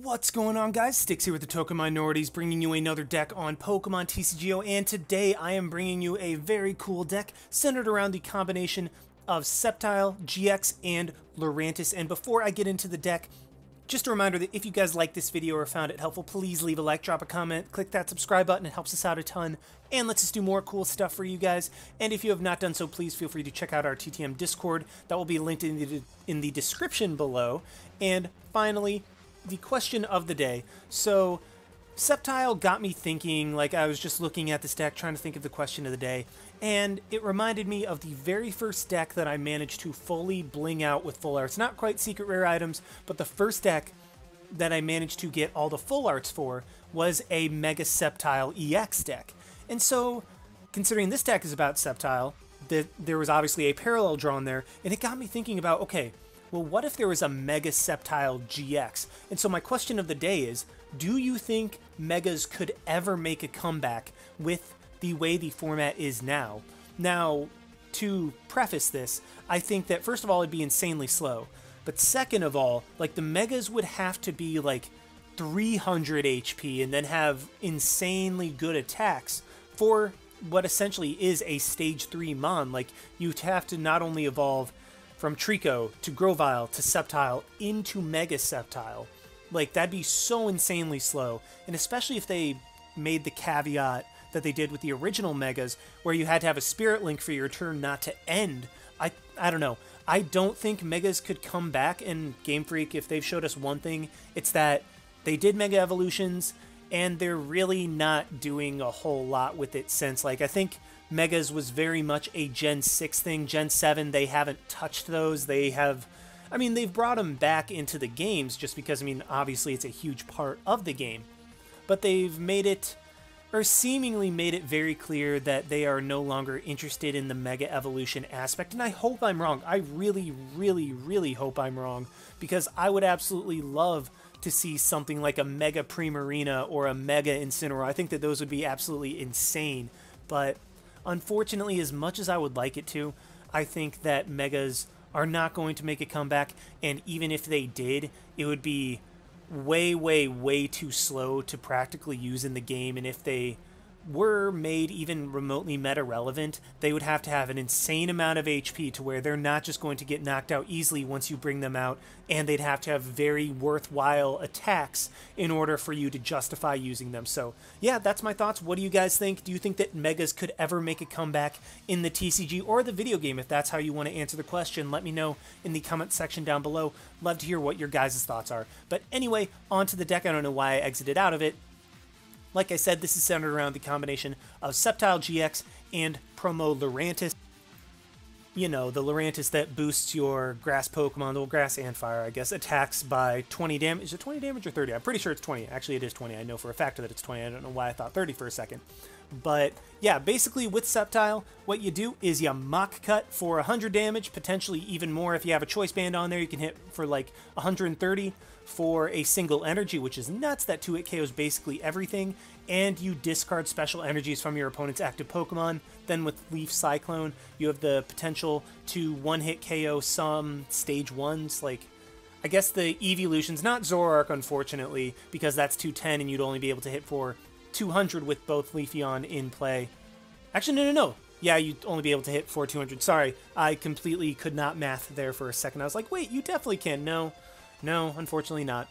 What's going on, guys? Sticks here with the Token Minorities, bringing you another deck on Pokemon TCGO, and today I am bringing you a very cool deck centered around the combination of Sceptile-GX and Lurantis. And before I get into the deck, just a reminder that if you guys liked this video or found it helpful, please leave a like, drop a comment, click that subscribe button. It helps us out a ton and lets us do more cool stuff for you guys. And if you have not done so, please feel free to check out our TTM Discord. That will be linked in the description below. And finally, the question of the day. So Sceptile got me thinking. Like, I was just looking at this deck trying to think of the question of the day, and it reminded me of the very first deck that I managed to fully bling out with full arts. Not quite secret rare items, but the first deck that I managed to get all the full arts for was a Mega Sceptile EX deck. And so, considering this deck is about Sceptile, there was obviously a parallel drawn there, and it got me thinking about, okay, well, what if there was a Mega Sceptile GX? And so my question of the day is, do you think Megas could ever make a comeback with the way the format is now? Now, to preface this, I think that first of all, it'd be insanely slow. But second of all, like, the Megas would have to be like 300 HP and then have insanely good attacks for what essentially is a stage 3 Mon. Like, you'd have to not only evolve from Treecko to Grovyle to Sceptile into Mega Sceptile. Like, that'd be so insanely slow. And especially if they made the caveat that they did with the original Megas, where you had to have a Spirit Link for your turn not to end. I don't know. I don't think Megas could come back. And Game Freak, if they've showed us one thing, it's that they did Mega Evolutions, and they're really not doing a whole lot with it since. Like, I think Megas was very much a Gen 6 thing. Gen 7, they haven't touched those. They have, I mean, they've brought them back into the games just because, I mean, obviously it's a huge part of the game. But they've made it, or seemingly made it very clear that they are no longer interested in the Mega Evolution aspect. And I hope I'm wrong. I really, really, really hope I'm wrong, because I would absolutely love to see something like a Mega Primarina or a Mega Incineroar. I think that those would be absolutely insane. But unfortunately, as much as I would like it to, I think that Megas are not going to make a comeback, and even if they did, it would be way, way, way too slow to practically use in the game. And if they were made even remotely meta-relevant, they would have to have an insane amount of HP to where they're not just going to get knocked out easily once you bring them out, and they'd have to have very worthwhile attacks in order for you to justify using them. So yeah, that's my thoughts. What do you guys think? Do you think that Megas could ever make a comeback in the TCG or the video game? If that's how you want to answer the question, let me know in the comment section down below. Love to hear what your guys' thoughts are. But anyway, on to the deck. I don't know why I exited out of it. Like I said, this is centered around the combination of Sceptile-GX and promo Lurantis. You know, the Lurantis that boosts your grass Pokemon, well, grass and fire, I guess, attacks by 20 damage. Is it 20 damage or 30? I'm pretty sure it's 20. Actually, it is 20. I know for a fact that it's 20. I don't know why I thought 30 for a second. But yeah, basically with Sceptile, what you do is you Mach Cut for 100 damage, potentially even more. If you have a Choice Band on there, you can hit for like 130 for a single energy, which is nuts. That 2-hit KOs basically everything. And you discard special energies from your opponent's active Pokemon. Then with Leaf Cyclone, you have the potential to 1-hit KO some stage 1s, like, I guess the evolutions, not Zoroark, unfortunately, because that's 210 and you'd only be able to hit for 200 with both Leafeon in play. Actually, no. Yeah, you'd only be able to hit for 200. Sorry, I completely could not math there for a second. I was like, wait, you definitely can. No, unfortunately not.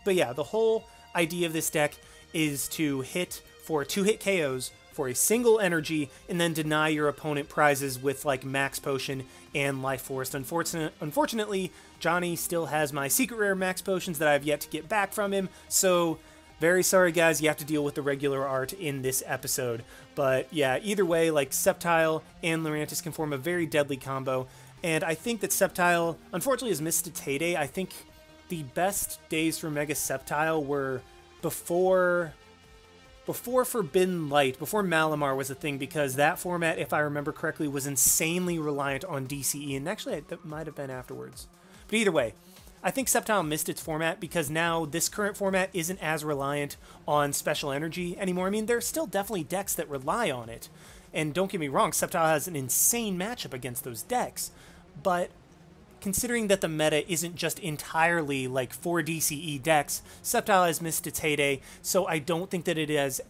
But yeah, the whole idea of this deck is to hit for 2-hit KOs for a single energy and then deny your opponent prizes with like Max Potion and Life Force. Unfortunately, Johnny still has my secret rare Max Potions that I've yet to get back from him, so very sorry, guys, you have to deal with the regular art in this episode. But yeah, either way, like, Sceptile and Lurantis can form a very deadly combo. And I think that Sceptile, unfortunately, has missed its heyday. I think the best days for Mega Sceptile were before Forbidden Light, before Malamar was a thing, because that format, if I remember correctly, was insanely reliant on DCE. And actually, that might have been afterwards. But either way, I think Sceptile missed its format because now this current format isn't as reliant on special energy anymore. I mean, there's still definitely decks that rely on it. And don't get me wrong, Sceptile has an insane matchup against those decks. But considering that the meta isn't just entirely like 4 DCE decks, Sceptile has missed its heyday, so I don't think that it is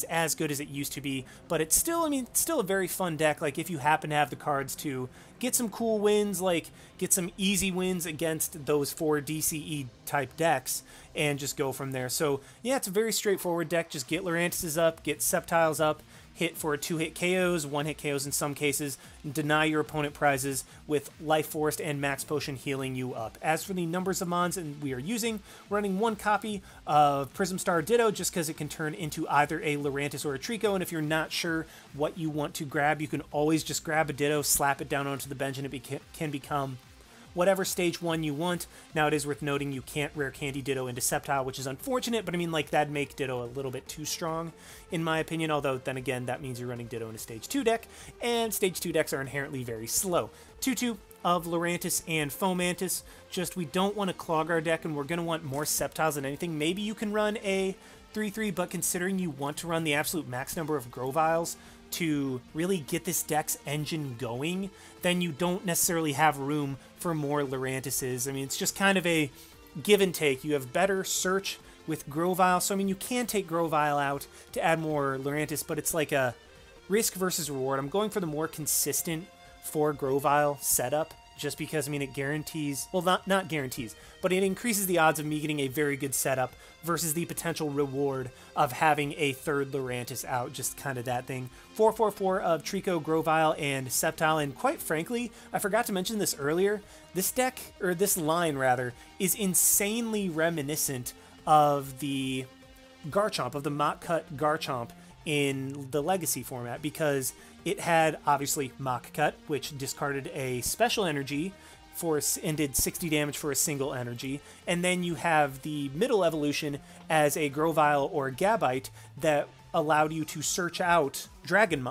as good as it used to be, but it's still, I mean, still a very fun deck. Like, if you happen to have the cards to get some cool wins, like get some easy wins against those 4 DCE type decks, and just go from there. So yeah, it's a very straightforward deck. Just get Lurantis up, get Sceptiles up, hit for 2-hit KOs, 1-hit KOs in some cases, and deny your opponent prizes with Life Force and Max Potion healing you up. As for the numbers of mons we are using, we're running 1 copy of Prism Star Ditto just because it can turn into either a Lurantis or a Treecko, and if you're not sure what you want to grab, you can always just grab a Ditto, slap it down onto the bench, and it can become whatever stage 1 you want. Now, it is worth noting you can't Rare Candy Ditto into Sceptile, which is unfortunate, but I mean, like, that'd make Ditto a little bit too strong, in my opinion, although then again, that means you're running Ditto in a stage 2 deck, and stage 2 decks are inherently very slow. 2-2 of Lurantis and Fomantis. Just, we don't want to clog our deck, and we're going to want more Sceptiles than anything. Maybe you can run a 3-3, but considering you want to run the absolute max number of Grovyles to really get this deck's engine going, then you don't necessarily have room for more Lurantises. I mean, it's just kind of a give and take. You have better search with Grovyle, so I mean, you can take Grovyle out to add more Lurantis, but it's like a risk versus reward. I'm going for the more consistent 4 Grovyle setup, just because, I mean, it guarantees, well, not guarantees, but it increases the odds of me getting a very good setup versus the potential reward of having a 3rd Lurantis out, just kind of that thing. 4-4-4 of Treecko, Grovyle, and Sceptile, and quite frankly, I forgot to mention this earlier, this deck, or this line rather, is insanely reminiscent of the Garchomp, of the Mach Cut Garchomp in the Legacy format, because it had, obviously, Mach Cut, which discarded a special energy and did 60 damage for a single energy, and then you have the middle evolution as a Grovyle or Gabite that allowed you to search out dragon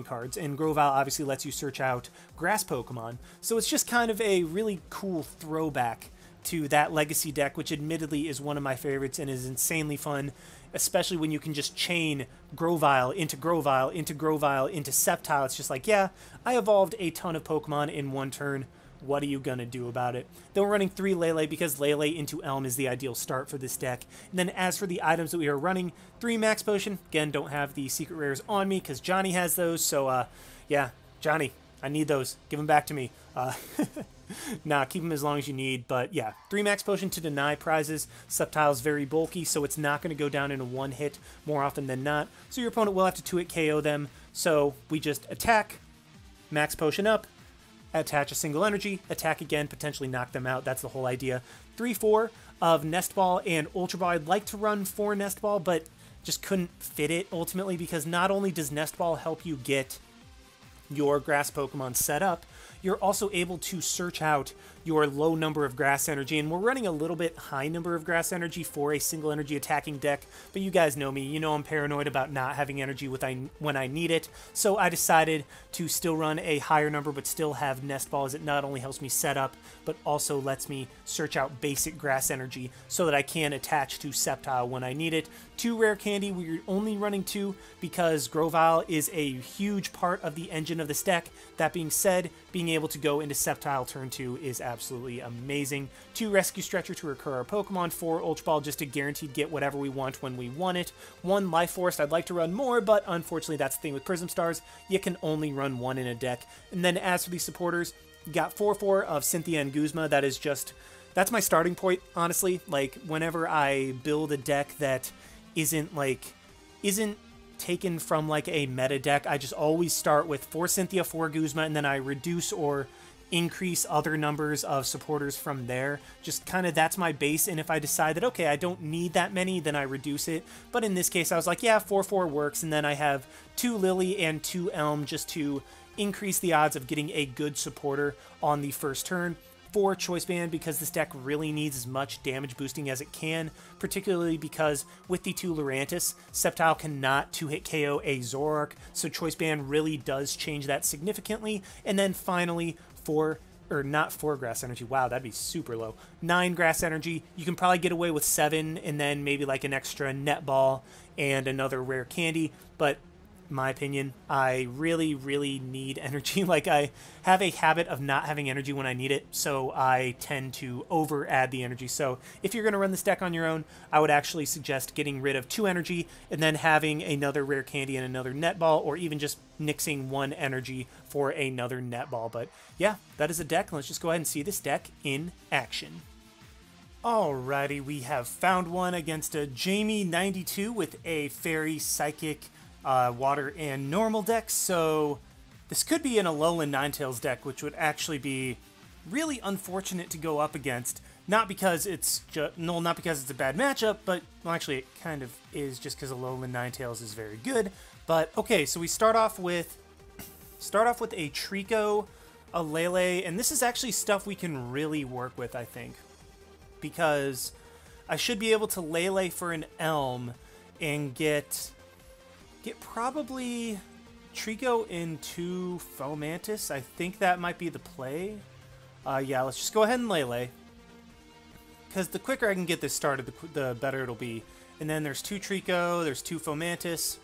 cards, and Grovyle obviously lets you search out grass Pokemon, so it's just kind of a really cool throwback to that Legacy deck, which admittedly is one of my favorites and is insanely fun, especially when you can just chain Grovyle into Grovyle into Grovyle into Sceptile. It's just like, yeah, I evolved a ton of Pokemon in one turn. What are you going to do about it? Then we're running 3 Lele because Lele into Elm is the ideal start for this deck. And then as for the items that we are running, 3 Max Potion. Again, don't have the secret rares on me because Johnny has those. So, yeah, Johnny, I need those. Give them back to me. Nah, keep them as long as you need. But yeah, 3 Max Potion to deny prizes. Sceptile's very bulky, so it's not going to go down in a 1-hit more often than not. So your opponent will have to 2-hit KO them. So we just attack, Max Potion up, attach a single energy, attack again, potentially knock them out. That's the whole idea. 3-4 of Nest Ball and Ultra Ball. I'd like to run 4 Nest Ball, but just couldn't fit it ultimately, because not only does Nest Ball help you get your grass Pokemon set up, you're also able to search out your low number of grass energy, and we're running a little bit high number of grass energy for a single energy attacking deck, but you guys know me, you know I'm paranoid about not having energy when I need it, so I decided to still run a higher number but still have Nest Ball, as it not only helps me set up, but also lets me search out basic grass energy so that I can attach to Sceptile when I need it. 2 Rare Candy, we're only running 2 because Grovyle is a huge part of the engine of this deck. That being said, being able to go into Sceptile turn 2 is absolutely amazing. 2 Rescue Stretcher to recur our Pokemon, 4 Ultra Ball just to guaranteed get whatever we want when we want it, 1 Life Force. I'd like to run more, but unfortunately that's the thing with Prism Stars, you can only run 1 in a deck. And then as for the supporters, you got 4-4 of Cynthia and Guzma. That is just, that's my starting point, honestly. Like, whenever I build a deck that isn't taken from like a meta deck, I just always start with 4 Cynthia, 4 Guzma, and then I reduce or increase other numbers of supporters from there. Just kind of, that's my base, and if I decide that, okay, I don't need that many, then I reduce it. But in this case, I was like, yeah, 4-4 works, and then I have 2 Lillie and 2 Elm just to increase the odds of getting a good supporter on the first turn. 4 Choice Band because this deck really needs as much damage boosting as it can, particularly because with the 2 Lurantis, Sceptile cannot 2-hit KO a Zoroark, so Choice Band really does change that significantly. And then finally, 4 Grass Energy. Wow, that'd be super low. 9 Grass Energy. You can probably get away with 7 and then maybe like an extra Net Ball and another Rare Candy, but my opinion. I really, really need energy. Like, I have a habit of not having energy when I need it, so I tend to over-add the energy. So if you're going to run this deck on your own, I would actually suggest getting rid of 2 energy and then having another Rare Candy and another Netball, or even just nixing 1 energy for another Netball. But yeah, that is a deck. Let's just go ahead and see this deck in action. Alrighty, we have found one against a Jamie92 with a Fairy, Psychic, Water, and Normal deck. So this could be an Alolan Ninetales deck, which would actually be really unfortunate to go up against. Not because it's not because it's a bad matchup, but well, actually it kind of is, just because Alolan Ninetales is very good. But okay, so we start off with a Treecko, a Lele, and this is actually stuff we can really work with, I think, because I should be able to Lele for an Elm and get probably Treecko into Fomantis. I think that might be the play. Yeah, let's just go ahead and Lele, because the quicker I can get this started, the better it'll be. And then there's 2 Treecko, there's 2 Fomantis.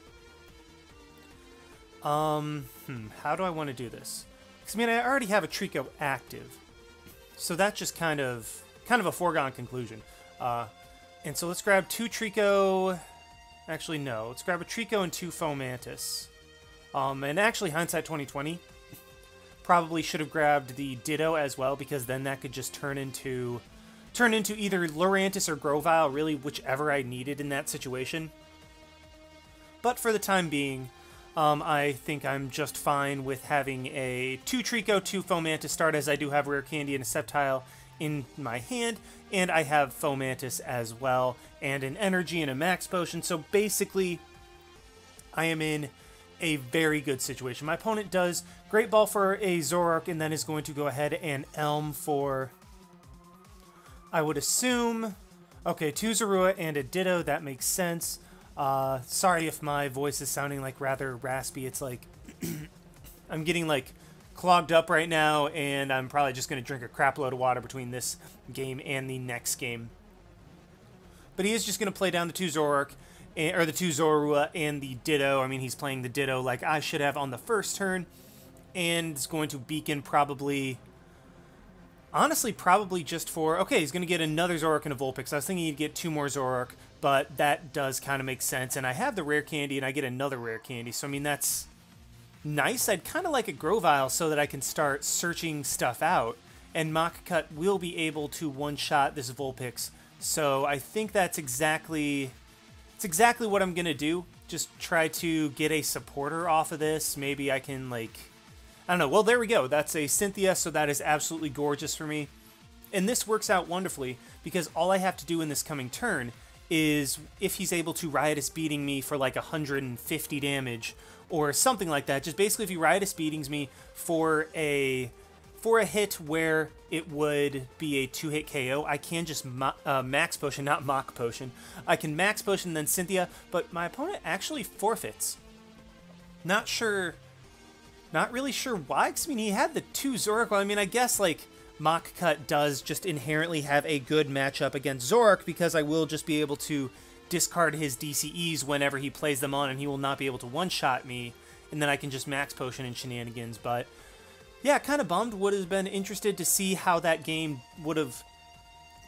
How do I want to do this? Because, I mean, I already have a Treecko active, so that's just kind of a foregone conclusion. And so let's grab 2 Treecko. Actually, no. Let's grab a Treecko and 2 Fomantis. And actually, hindsight 2020, probably should have grabbed the Ditto as well, because then that could just turn into either Lurantis or Grovyle, really whichever I needed in that situation. But for the time being, I think I'm just fine with having a 2 Treecko, 2 Fomantis start, as I do have Rare Candy and a Sceptile in my hand, and I have Fomantis as well, and an Energy and a Max Potion. So basically, I am in a very good situation. My opponent does Great Ball for a Zoroark, and then is going to go ahead and Elm for, I would assume, okay, 2 Zorua and a Ditto. That makes sense. Sorry if my voice is sounding like rather raspy. It's like I'm getting like clogged up right now, and I'm probably just going to drink a crap load of water between this game and the next game. But he is just going to play down the 2 Zoroark, or the 2 Zorua and the Ditto. I mean, he's playing the Ditto like I should have on the first turn, and is going to Beacon probably, honestly, probably just for, okay, he's going to get another Zoroark and a Vulpix. I was thinking he'd get 2 more Zoroark, but that does kind of make sense. And I have the Rare Candy, and I get another Rare Candy, so I mean, that's nice. I'd kind of like a Grovyle so that I can start searching stuff out, and Mach Cut will be able to one-shot this Vulpix. So I think that's exactly what I'm gonna do. Just try to get a supporter off of this. Maybe I can, like, I don't know. Well, there we go. That's a Cynthia, so that is absolutely gorgeous for me. And this works out wonderfully, because all I have to do in this coming turn is, if he's able to Riotous Beating me for like 150 damage or something like that, just basically if he Riotous Beatings me for a hit where it would be a 2-hit KO, I can just Max Potion, not Mach Potion. I can Max Potion, then Cynthia, but my opponent actually forfeits. Not really sure why, because I mean, he had the 2 Zoroark. Well, I mean, I guess, like, Mach Cut does just inherently have a good matchup against Zoroark, because I will just be able to discard his DCEs whenever he plays them on, and he will not be able to one-shot me, and then I can just Max Potion and shenanigans. But yeah, kind of bummed. Would have been interested to see how that game would have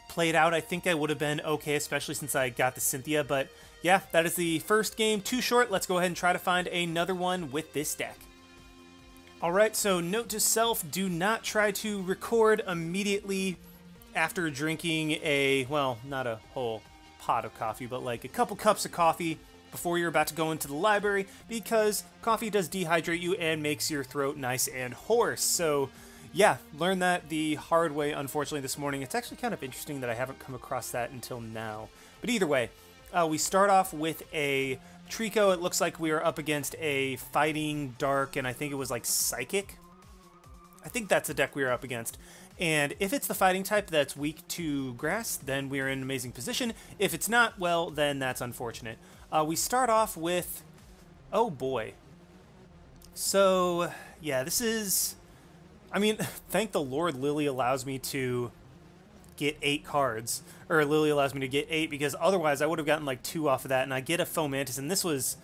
played out. I think I would have been okay, especially since I got the Cynthia. But yeah, that is the first game. Too short. Let's go ahead and try to find another one with this deck. Alright, so note to self, do not try to record immediately after drinking a, well, not a whole pot of coffee, but like a couple cups of coffee before you're about to go into the library, because coffee does dehydrate you and makes your throat nice and hoarse. So yeah, learned that the hard way, unfortunately, this morning. It's actually kind of interesting that I haven't come across that until now. But either way, we start off with a Treecko. It looks like we are up against a Fighting, Dark, and I think it was like Psychic. I think that's the deck we are up against. And if it's the Fighting type that's weak to Grass, then we are in an amazing position. If it's not, well, then that's unfortunate. We start off with, oh boy. So, yeah, this is, I mean, thank the Lord Lillie allows me to get 8 cards, or Lillie allows me to get 8, because otherwise I would have gotten like 2 off of that, and I get a Fomantis, and this was,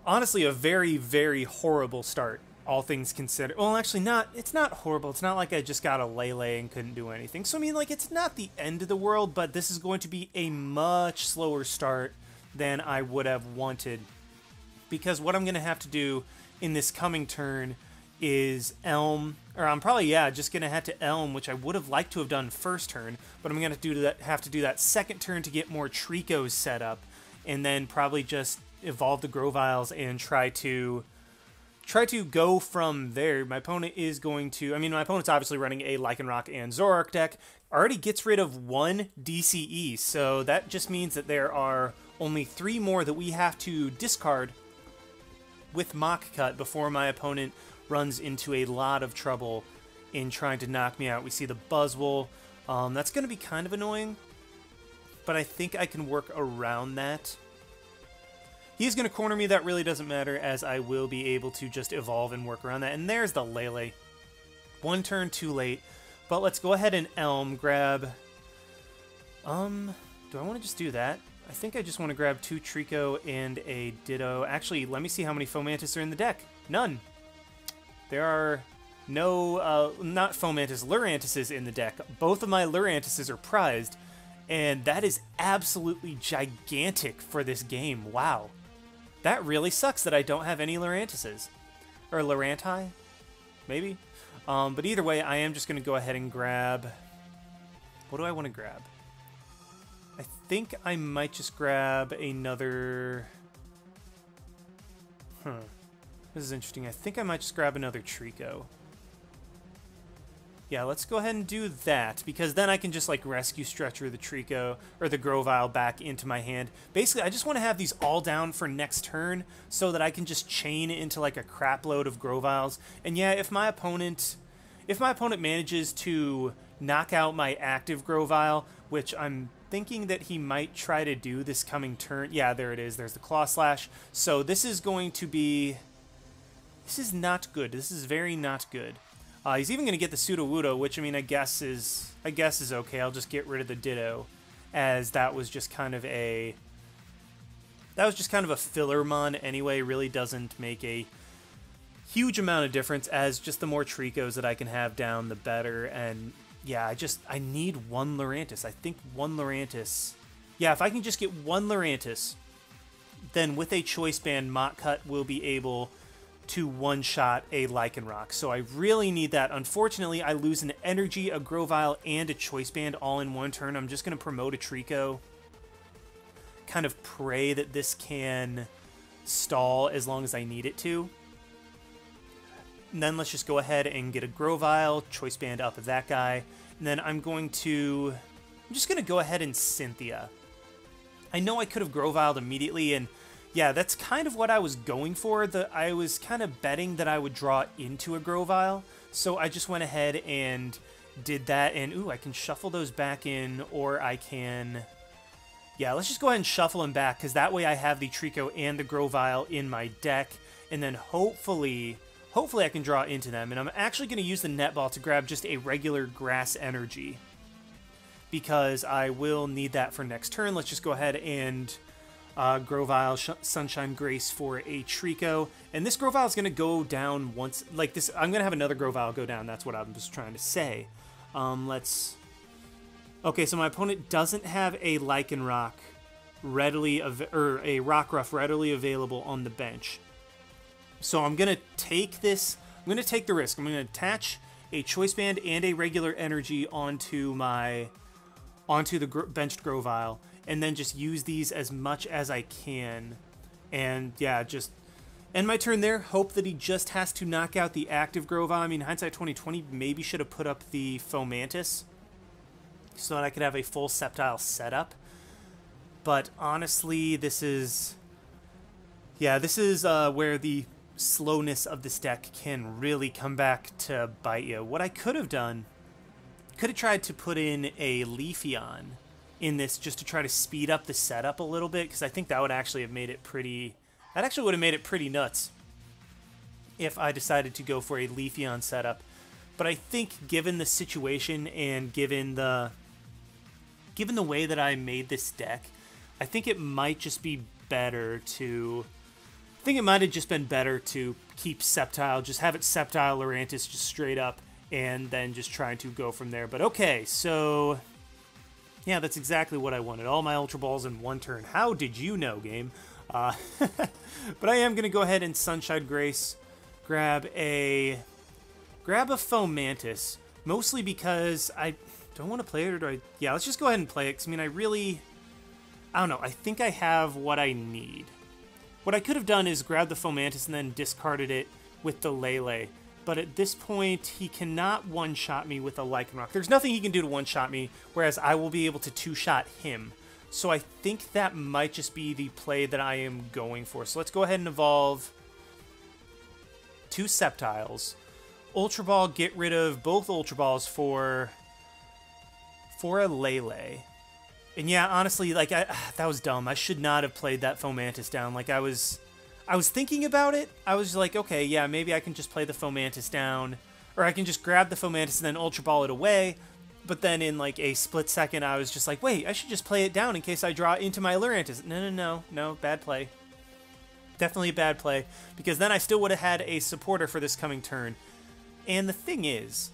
honestly a very, very horrible start, all things considered. Well, actually, it's not horrible. It's not like I just got a Lele and couldn't do anything. So, I mean, like, it's not the end of the world, but this is going to be a much slower start than I would have wanted. Because what I'm going to have to do in this coming turn is Elm, or I'm probably, yeah, just going to have to Elm, which I would have liked to have done first turn, but I'm going to have to do that second turn to get more Treeckos set up, and then probably just evolve the Grovyles and try to go from there. My opponent is going to, I mean, my opponent's obviously running a Lycanroc and Zoroark deck, already gets rid of 1 DCE, so that just means that there are only 3 more that we have to discard with Mach Cut before my opponent runs into a lot of trouble in trying to knock me out. We see the Buzzwole. That's going to be kind of annoying, but I think I can work around that. He's going to corner me. That really doesn't matter, as I will be able to just evolve and work around that. And there's the Lele. 1 turn too late, but let's go ahead and Elm, grab... do I want to just do that? I think I just want to grab 2 Treecko and a Ditto. Actually, let me see how many Fomantis are in the deck. None. There are no, not Fomantis, Lurantis in the deck. Both of my Lurantis are prized, and that is absolutely gigantic for this game. Wow. That really sucks that I don't have any Lurantis. Or Luranti? Maybe? But either way, I am just going to go ahead and grab... What do I want to grab? I think I might just grab another... This is interesting. I think I might just grab another Treecko. Yeah, let's go ahead and do that, because then I can just, like, rescue Stretcher the Treecko, or the Grovyle back into my hand. Basically, I just want to have these all down for next turn, so that I can just chain into, like, a crap load of Grovyles. And yeah, if my opponent manages to knock out my active Grovyle, which I'm thinking that he might try to do this coming turn. Yeah, there it is. There's the Claw Slash. So this is going to be... This is not good. This is very not good. He's even going to get the Sudowoodo, which, I mean, I guess is okay. I'll just get rid of the Ditto, as that was just kind of a... That was just kind of a filler mon anyway. Really doesn't make a huge amount of difference, as just the more Treeckos that I can have down, the better. And yeah, I need 1 Lurantis. I think 1 Lurantis. Yeah, if I can just get 1 Lurantis, then with a Choice Band, Mach Cut will be able to one-shot a Lycanroc. So I really need that. Unfortunately, I lose an Energy, a Grovyle, and a Choice Band all in 1 turn. I'm just going to promote a Treecko. Kind of pray that this can stall as long as I need it to. And then let's just go ahead and get a Grovyle, Choice Band up of that guy. And then I'm just going to go ahead and Cynthia. I know I could have Groviled immediately, and yeah, that's kind of what I was going for. I was kind of betting that I would draw into a Grovyle, so I just went ahead and did that. And, ooh, I can shuffle those back in, or I can... Yeah, let's just go ahead and shuffle them back, because that way I have the Treecko and the Grovyle in my deck, and then hopefully I can draw into them. And I'm actually going to use the Netball to grab just a regular Grass Energy, because I will need that for next turn. Let's just go ahead and... Grovyle, Sunshine Grace for a Treecko. And this Grovyle is going to go down once, like this, I'm going to have another Grovyle go down, that's what I'm just trying to say. Okay, so my opponent doesn't have a Lycanroc readily, or a Rockruff readily available on the bench. So I'm going to take this, I'm going to take the risk. I'm going to attach a Choice Band and a regular Energy onto the benched Grovyle, and then just use these as much as I can. And yeah, just end my turn there. Hope that he just has to knock out the active Grovyle. I mean, hindsight 2020, maybe should have put up the Fomantis so that I could have a full Sceptile setup. But honestly, this is... Yeah, this is where the slowness of this deck can really come back to bite you. What I could have done, could have tried to put in a Leafeon in this just to try to speed up the setup a little bit, because I think that would actually have made it pretty... That actually would have made it pretty nuts if I decided to go for a Leafeon setup. But I think given the situation and given the way that I made this deck, I think it might just be better to think it might have just been better to keep Sceptile, just have it Sceptile Lurantis just straight up, and then just trying to go from there. But okay, so yeah, that's exactly what I wanted. All my Ultra Balls in one turn. How did you know, game? But I am going to go ahead and Sunshine Grace, grab a Fomantis, mostly because I don't want to play it, or do I? Yeah, let's just go ahead and play it, because, I mean, I don't know, I think I have what I need. What I could have done is grab the Fomantis and then discarded it with the Lele, but at this point, he cannot one-shot me with a Lycanroc. There's nothing he can do to one-shot me, whereas I will be able to two-shot him. So I think that might just be the play that I am going for. So let's go ahead and evolve 2 Sceptiles. Ultra Ball, get rid of both Ultra Balls for a Lele. And yeah, honestly, like, that was dumb. I should not have played that Fomantis down. Like, I was thinking about it. I was like, okay, yeah, maybe I can just play the Fomantis down, or I can just grab the Fomantis and then Ultra Ball it away. But then in, like, a split second, I was just like, wait, I should just play it down in case I draw into my Lurantis. No, bad play. Definitely a bad play, because then I still would have had a supporter for this coming turn. And the thing is,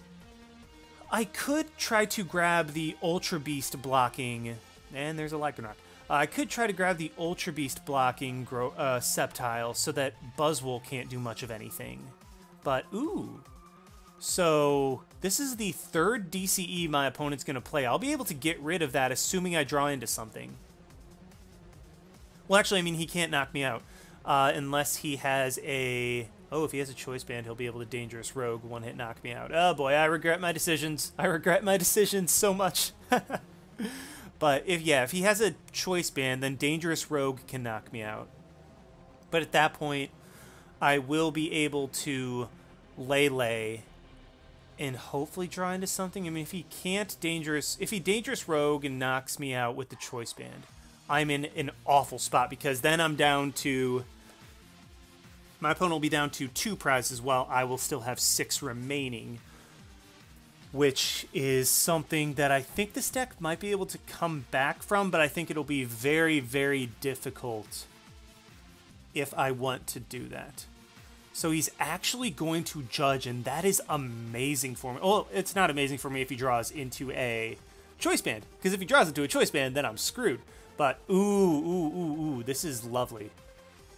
I could try to grab the Ultra Beast blocking, and there's a Lycanroc. I could try to grab the Ultra Beast blocking Sceptile so that Buzzwole can't do much of anything. But, ooh. So, this is the 3rd DCE my opponent's going to play. I'll be able to get rid of that, assuming I draw into something. Well, actually, I mean, he can't knock me out. Unless he has a... Oh, if he has a Choice Band, he'll be able to Dangerous Rogue one-hit knock me out. Oh, boy, I regret my decisions. I regret my decisions so much. But, if he has a Choice Band, then Dangerous Rogue can knock me out. But at that point, I will be able to Lele and hopefully draw into something. I mean, if he Dangerous Rogue and knocks me out with the Choice Band, I'm in an awful spot, because then I'm down to... My opponent will be down to 2 prizes while I will still have 6 remaining, which is something that I think this deck might be able to come back from, but I think it'll be very, very difficult if I want to do that. So he's actually going to judge, and that is amazing for me. Well, it's not amazing for me if he draws into a Choice Band, because if he draws into a Choice Band, then I'm screwed. But, ooh, this is lovely.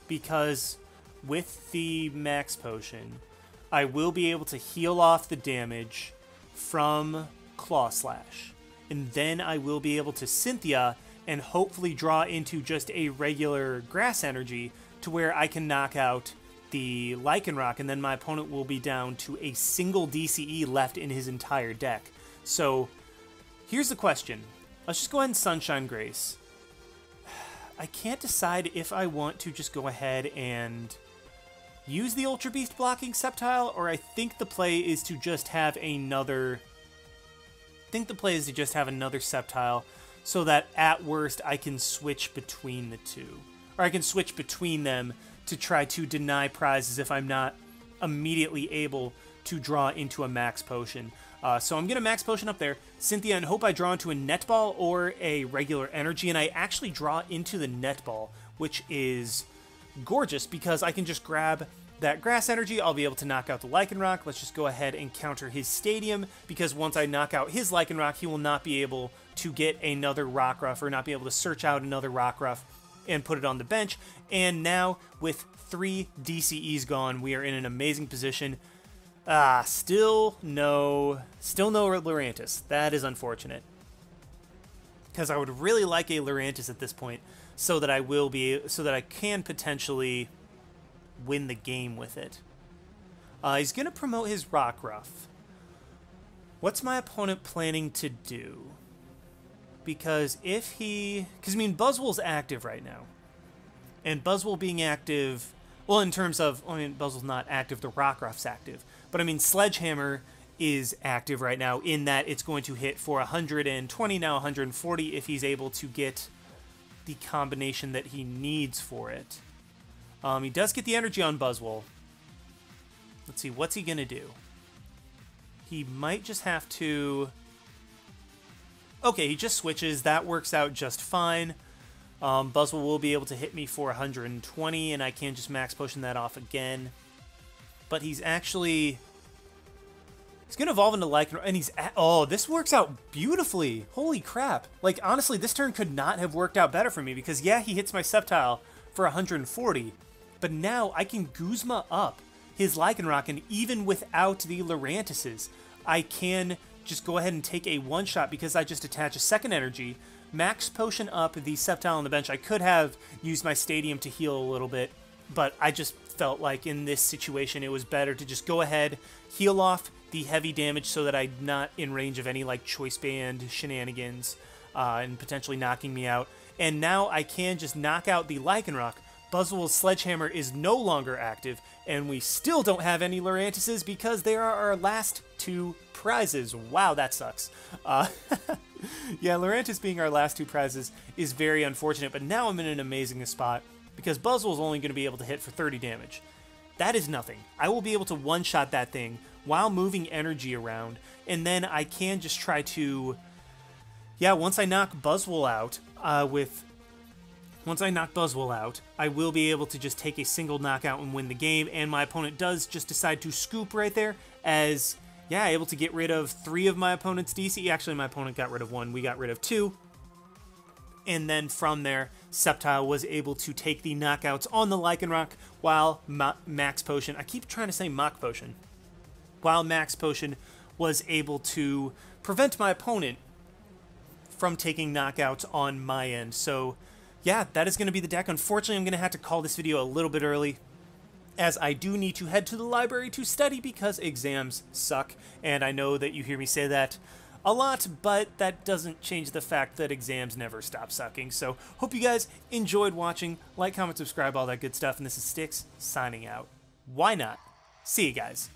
Because with the Max Potion, I will be able to heal off the damage from Claw Slash. And then I will be able to Cynthia and hopefully draw into just a regular Grass Energy to where I can knock out the Lycanroc, and then my opponent will be down to a single DCE left in his entire deck. So, here's the question. Let's just go ahead and Sunshine Grace. I can't decide if I want to just go ahead and use the Ultra Beast blocking Sceptile, or I think the play is to just have another... Sceptile, so that at worst I can switch between the two. Or I can switch between them to try to deny prizes if I'm not immediately able to draw into a Max Potion. So I'm going to Max Potion up there, Cynthia, and hope I draw into a Netball or a regular Energy, and I actually draw into the Netball, which is gorgeous because I can just grab that Grass Energy. I'll be able to knock out the Lycanroc. Let's just go ahead and counter his Stadium, because once I knock out his Lycanroc, he will not be able to get another Rockruff, or not be able to search out another Rockruff and put it on the bench. And now, with 3 DCEs gone, we are in an amazing position. Still no Lurantis. That is unfortunate, because I would really like a Lurantis at this point, so that I can potentially win the game with it. He's gonna promote his Rockruff. What's my opponent planning to do? Because I mean, Buzzwole's active right now. And Buzzwole being active, well, in terms of, Buzzwole's not active, the Rockruff's active. But I mean, Sledgehammer is active right now, in that it's going to hit for 120, now 140, if he's able to get the combination that he needs for it. He does get the energy on Buzzwole. Let's see, what's he gonna do? He might just have to... Okay, he just switches. That works out just fine. Buzzwole will be able to hit me for 120, and I can just Max Potion that off again. But he's actually... He's going to evolve into Lycanroc, and oh, this works out beautifully. Holy crap. Like, honestly, this turn could not have worked out better for me, because, yeah, he hits my Sceptile for 140, but now I can Guzma up his Lycanroc, and even without the Lurantises, I can just go ahead and take a one-shot because I just attach a second energy, Max Potion up the Sceptile on the bench. I could have used my Stadium to heal a little bit, but I just felt like in this situation it was better to just go ahead, heal off the heavy damage so that I'm not in range of any like Choice Band shenanigans and potentially knocking me out. And now I can just knock out the Lycanroc. Buzzwole's Sledgehammer is no longer active, and we still don't have any Lurantises because they are our last two prizes. Wow, that sucks. Yeah, Lurantis being our last two prizes is very unfortunate, but now I'm in an amazing spot because Buzzwole's only going to be able to hit for 30 damage. That is nothing. I will be able to one-shot that thing while moving energy around, and then I can just try to... Yeah, once I knock Buzzwole out, I will be able to just take a single knockout and win the game, and my opponent does just decide to scoop right there as, yeah, able to get rid of 3 of my opponent's DC. Actually, my opponent got rid of 1. We got rid of 2. And then from there, Sceptile was able to take the knockouts on the Lycanroc while Max Potion... I keep trying to say Mach Potion. While Max Potion was able to prevent my opponent from taking knockouts on my end. So, yeah, that is going to be the deck. Unfortunately, I'm going to have to call this video a little bit early, as I do need to head to the library to study because exams suck. And I know that you hear me say that a lot, but that doesn't change the fact that exams never stop sucking. So, hope you guys enjoyed watching. Like, comment, subscribe, all that good stuff. And this is Styx, signing out. Why not? See you guys.